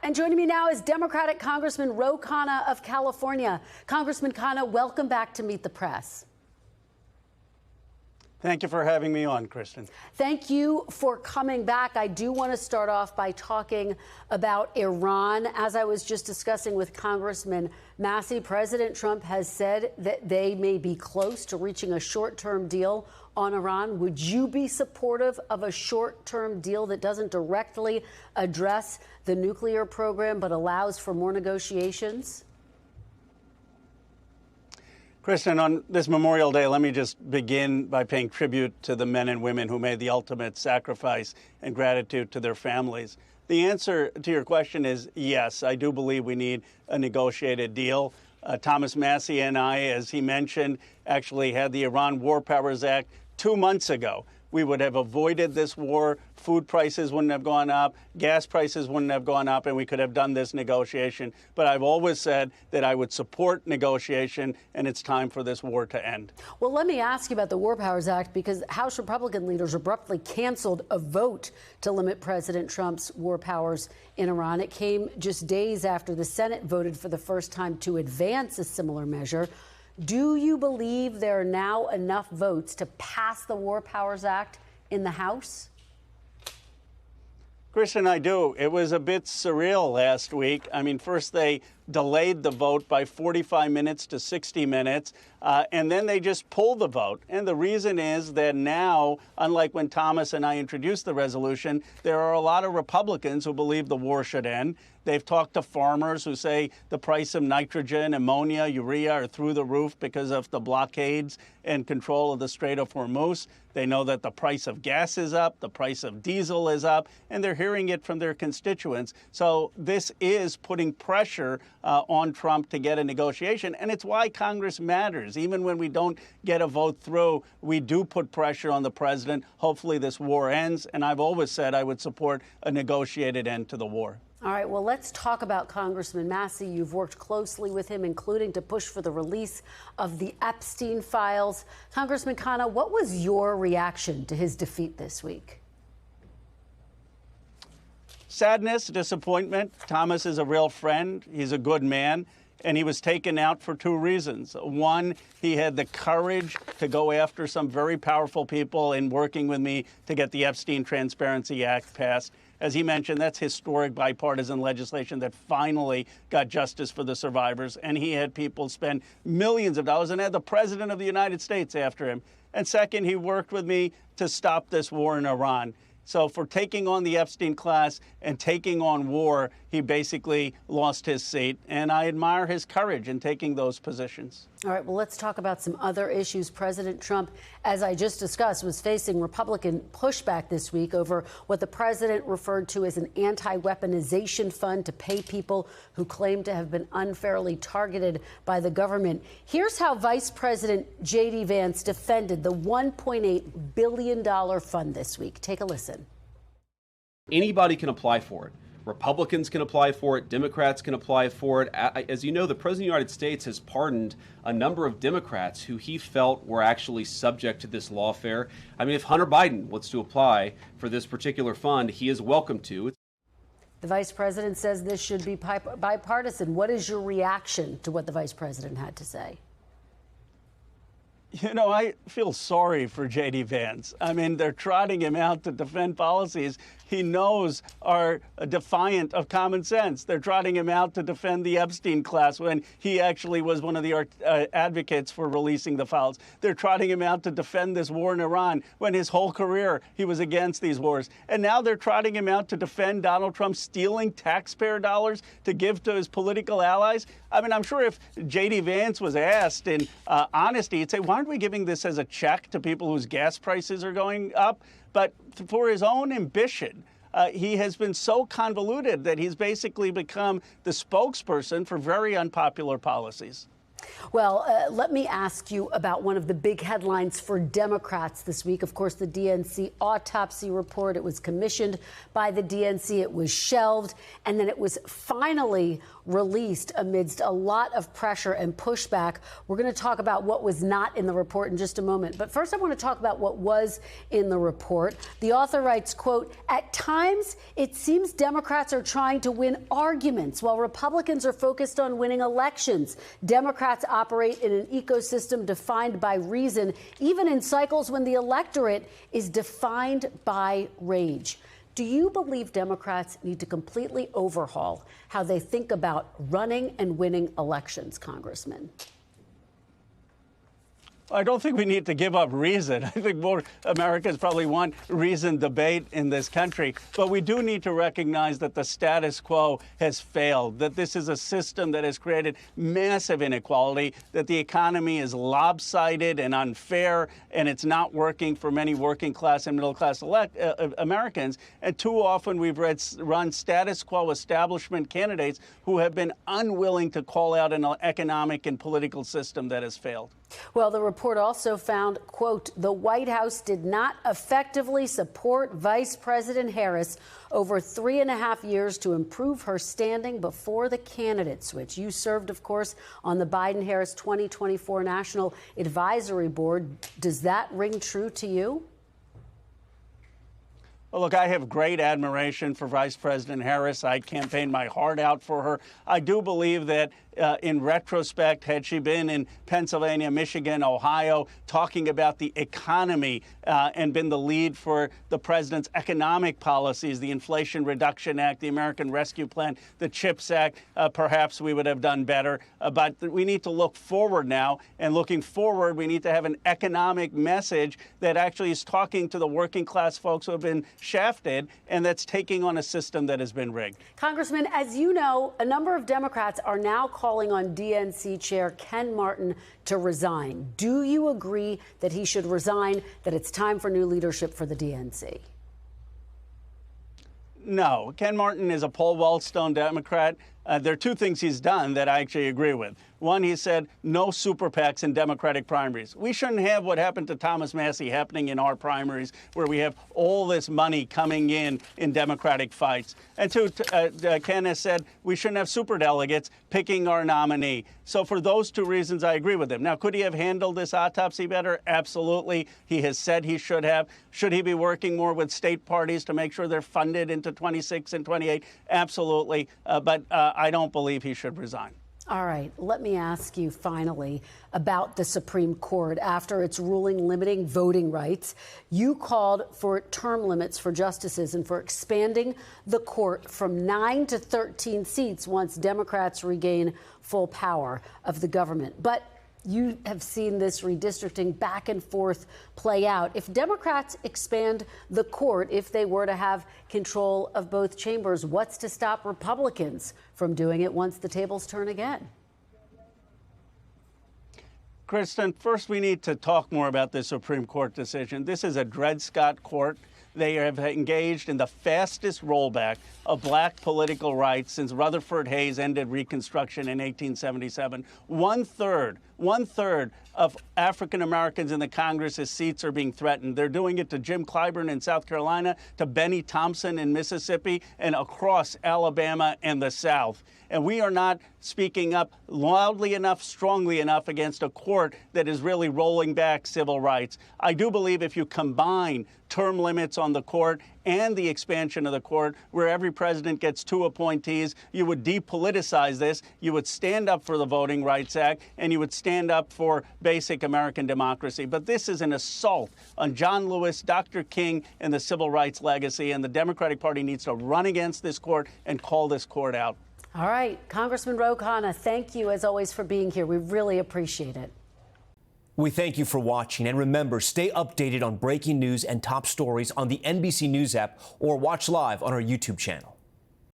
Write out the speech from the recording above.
And joining me now is Democratic Congressman Khanna of California. Congressman Khanna, welcome back to Meet the Press. Thank you for having me on, Kristen. Thank you for coming back. I do want to start off by talking about Iran. As I was just discussing with Congressman Massey, President Trump has said that they may be close to reaching a short-term deal on Iran. Would you be supportive of a short-term deal that doesn't directly address the nuclear program but allows for more negotiations? Kristen, on this Memorial Day, let me just begin by paying tribute to the men and women who made the ultimate sacrifice and gratitude to their families. The answer to your question is yes, I do believe we need a negotiated deal. Thomas Massey and I, as he mentioned, actually had the Iran War Powers Act 2 months ago. We would have avoided this war. Food prices wouldn't have gone up. Gas prices wouldn't have gone up, and we could have done this negotiation. But I've always said that I would support negotiation, and it's time for this war to end. Well, let me ask you about the War Powers Act, because House Republican leaders abruptly canceled a vote to limit President Trump's war powers in Iran. It came just days after the Senate voted for the first time to advance a similar measure. Do you believe there are now enough votes to pass the War Powers Act in the House? Kristen, I do. It was a bit surreal last week. I mean, first they delayed the vote by 45 minutes to 60 minutes, and then they just pulled the vote. And the reason is that now, unlike when Thomas and I introduced the resolution, there are a lot of Republicans who believe the war should end. They've talked to farmers who say the price of nitrogen, ammonia, urea are through the roof because of the blockades and control of the Strait of Hormuz. They know that the price of gas is up, the price of diesel is up, and they're hearing it from their constituents. So this is putting pressure on Trump to get a negotiation, and it's why Congress matters. Even when we don't get a vote through, we do put pressure on the president. Hopefully this war ends, and I've always said I would support a negotiated end to the war. All right, well, let's talk about Congressman Massey. You've worked closely with him, including to push for the release of the Epstein files. Congressman Khanna, what was your reaction to his defeat this week? Sadness, disappointment. Thomas is a real friend. He's a good man. And he was taken out for two reasons. One, he had the courage to go after some very powerful people in working with me to get the Epstein Transparency Act passed. As he mentioned, that's historic bipartisan legislation that finally got justice for the survivors. And he had people spend millions of dollars and had the president of the United States after him. And second, he worked with me to stop this war in Iran. So for taking on the Epstein class and taking on war, he basically lost his seat. And I admire his courage in taking those positions. All right, well, let's talk about some other issues. President Trump, as I just discussed, was facing Republican pushback this week over what the president referred to as an anti-weaponization fund to pay people who claim to have been unfairly targeted by the government. Here's how Vice President J.D. Vance defended the $1.8 billion fund this week. Take a listen. Anybody can apply for it. Republicans can apply for it. Democrats can apply for it. As you know, the President of the United States has pardoned a number of Democrats who he felt were actually subject to this lawfare. I mean, if Hunter Biden wants to apply for this particular fund, he is welcome to. The vice president says this should be bipartisan. What is your reaction to what the vice president had to say? You know, I feel sorry for J.D. Vance. I mean, they're trotting him out to defend policies he knows are defiant of common sense. They're trotting him out to defend the Epstein class when he actually was one of the advocates for releasing the files. They're trotting him out to defend this war in Iran when his whole career he was against these wars. And now they're trotting him out to defend Donald Trump stealing taxpayer dollars to give to his political allies. I mean, I'm sure if J.D. Vance was asked in honesty, he'd say, why aren't we giving this as a check to people whose gas prices are going up? But for his own ambition, he has been so convoluted that he's basically become the spokesperson for very unpopular policies. Well, let me ask you about one of the big headlines for Democrats this week. Of course, the DNC autopsy report. It was commissioned by the DNC. It was shelved, and then it was finally released amidst a lot of pressure and pushback. We're going to talk about what was not in the report in just a moment. But first, I want to talk about what was in the report. The author writes, quote, "At times, it seems Democrats are trying to win arguments while Republicans are focused on winning elections. Democrats operate in an ecosystem defined by reason, even in cycles when the electorate is defined by rage." Do you believe Democrats need to completely overhaul how they think about running and winning elections, Congressman? I don't think we need to give up reason. I think more Americans probably want reasoned debate in this country. But we do need to recognize that the status quo has failed, that this is a system that has created massive inequality, that the economy is lopsided and unfair, and it's not working for many working class and middle class Americans. And too often we've run status quo establishment candidates who have been unwilling to call out an economic and political system that has failed. Well, the report also found, quote, "The White House did not effectively support Vice President Harris over 3.5 years to improve her standing before the candidate switch." You served, of course, on the Biden-Harris 2024 National Advisory Board. Does that ring true to you? Well, look, I have great admiration for Vice President Harris. I campaigned my heart out for her. I do believe that in retrospect, had she been in Pennsylvania, Michigan, Ohio, talking about the economy and been the lead for the president's economic policies, the Inflation Reduction Act, the American Rescue Plan, the CHIPS Act, perhaps we would have done better. But we need to look forward now. And looking forward, we need to have an economic message that actually is talking to the working class folks who have been shafted and that's taking on a system that has been rigged. Congressman, as you know, a number of Democrats are now calling on DNC Chair Ken Martin to resign. Do you agree that he should resign, that it's time for new leadership for the DNC? No. Ken Martin is a Paul Wellstone Democrat. There are two things he's done that I actually agree with. One, he said no super PACs in Democratic primaries. We shouldn't have what happened to Thomas Massie happening in our primaries, where we have all this money coming in Democratic fights. And two, Ken has said we shouldn't have superdelegates picking our nominee. So for those two reasons, I agree with him. Now, could he have handled this autopsy better? Absolutely. He has said he should have. Should he be working more with state parties to make sure they're funded into 26 and 28? Absolutely. But I don't believe he should resign. All right. Let me ask you finally about the Supreme Court. After its ruling limiting voting rights, you called for term limits for justices and for expanding the court from 9 to 13 seats once Democrats regain full power of the government. But you have seen this redistricting back and forth play out. If Democrats expand the court, if they were to have control of both chambers, what's to stop Republicans from doing it once the tables turn again? Kristen, first we need to talk more about the Supreme Court decision. This is a Dred Scott court. They have engaged in the fastest rollback of black political rights since Rutherford Hayes ended Reconstruction in 1877. One third of African Americans in the Congress's seats are being threatened. They're doing it to Jim Clyburn in South Carolina, to Benny Thompson in Mississippi, and across Alabama and the South. And we are not speaking up loudly enough, strongly enough against a court that is really rolling back civil rights. I do believe if you combine term limits on the court and the expansion of the court, where every president gets 2 appointees, you would depoliticize this, you would stand up for the Voting Rights Act, and you would stand up for basic American democracy. But this is an assault on John Lewis, Dr. King, and the civil rights legacy, and the Democratic Party needs to run against this court and call this court out. All right. Congressman Khanna, thank you, as always, for being here. We really appreciate it. We thank you for watching. And remember, stay updated on breaking news and top stories on the NBC News app or watch live on our YouTube channel.